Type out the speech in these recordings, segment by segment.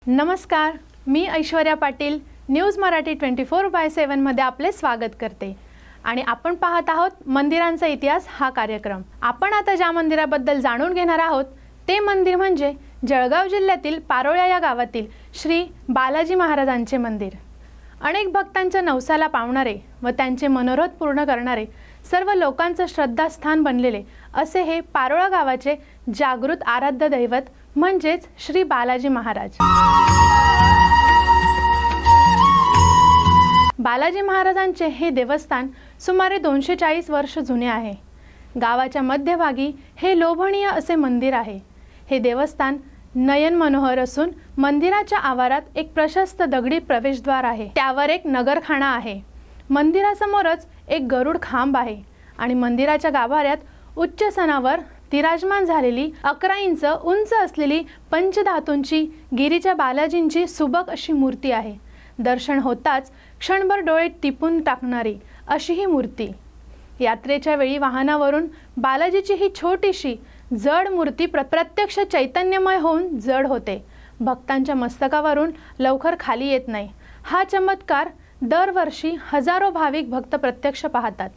नमस्कार, मी ऐश्वर्या पाटील न्यूज मराठी 24/7 मध्ये आपले स्वागत करते आणि आपण पाहत आहोत मंदिरांचा इतिहास हा कार्यक्रम। आपण आता ज्या मंदिराबद्दल जाणून घेणार आहोत ते मंदिर म्हणजे जळगाव जिल्ह्यातील पारोळ्या या गावातील श्री बालाजी महाराजांचे मंदिर। अनेक भक्तांच्या नवसाला पावणारे व त्यांचे मनोरथ पूर्ण करणारे सर्व लोकांचे श्रद्धास्थान बनलेले असे हे पारोळा गावाचे जागृत आराध्य दैवत म्हणजेच श्री बालाजी महाराज। बालाजी महाराजांचे हे देवस्थान सुमारे 240 वर्ष जुने आहे। गावाच्या मध्यभागी हे लोभणीय असे मंदिर आहे। हे देवस्थान नयन मनोहर असून मंदिराच्या आवारात एक प्रशस्त दगडी प्रवेशद्वार आहे, त्यावर एक नगरखाना आहे। मंदिरासमोरच एक गरुड खांब आहे आणि मंदिराच्या गाभाऱ्यात उच्च सणावर विराजमान झालेली 11 इंच उंच असलेली पंचधातूंची गिरीच्या बालाजींची सुबक अशी मूर्ती आहे। दर्शन होताच क्षणभर डोळे टिपून टाकणारी अशी ही मूर्ती। यात्रेच्या वेळी वाहनावरून बालाजीची ही छोटीशी जड मूर्ती प्रत्यक्ष चैतन्यमय होऊन जड होते, भक्तांच्या मस्तकावरून लवकर खाली येत नाही। हा चमत्कार दरवर्षी हजारो भाविक भक्त प्रत्यक्ष पाहतात।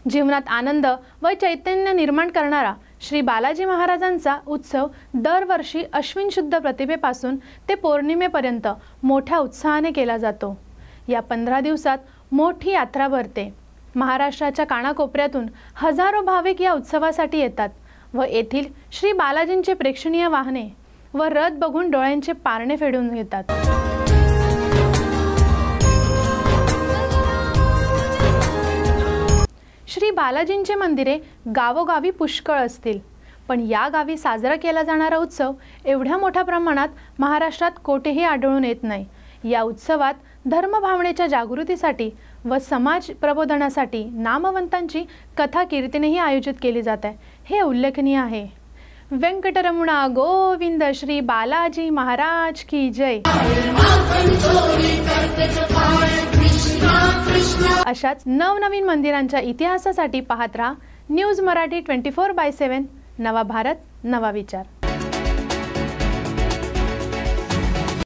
जीवनात आनंद व चैतन्य निर्माण करणारा श्री बालाजी महाराजांचा उत्सव दरवर्षी अश्विन शुद्ध प्रतिभेपासून ते पौर्णिमेपर्यंत मोठ्या उत्साहाने केला जातो। या 15 दिवसात मोठी यात्रा भरते। महाराष्ट्राच्या कानाकोपऱ्यातून हजारो भाविक या उत्सवासाठी येतात व येथील श्री बालाजींचे प्रेक्षणीय वाहने व रथ बघून डोळ्यांचे पारणे फेडून घेतात। श्री बालाजींचे मंदिरे गावोगावी पुष्कळ असतील, पण या गावी साजरा केला जाणारा उत्सव एवढ्या मोठ्या प्रमाणात महाराष्ट्रात कोठेही आढळून येत नाही। या उत्सवात धर्मभावनेच्या जागृतीसाठी व समाज प्रबोधनासाठी नामवंतांची कथा कीर्तनेही आयोजित केली जात आहे, हे उल्लेखनीय आहे। वेंकटरमणा गोविंद श्री बालाजी महाराज की जय। अशाच नवनवीन मंदिरांच्या इतिहासासाठी पाहत रहा न्यूज मराठी 24/7। नवा भारत नवा विचार।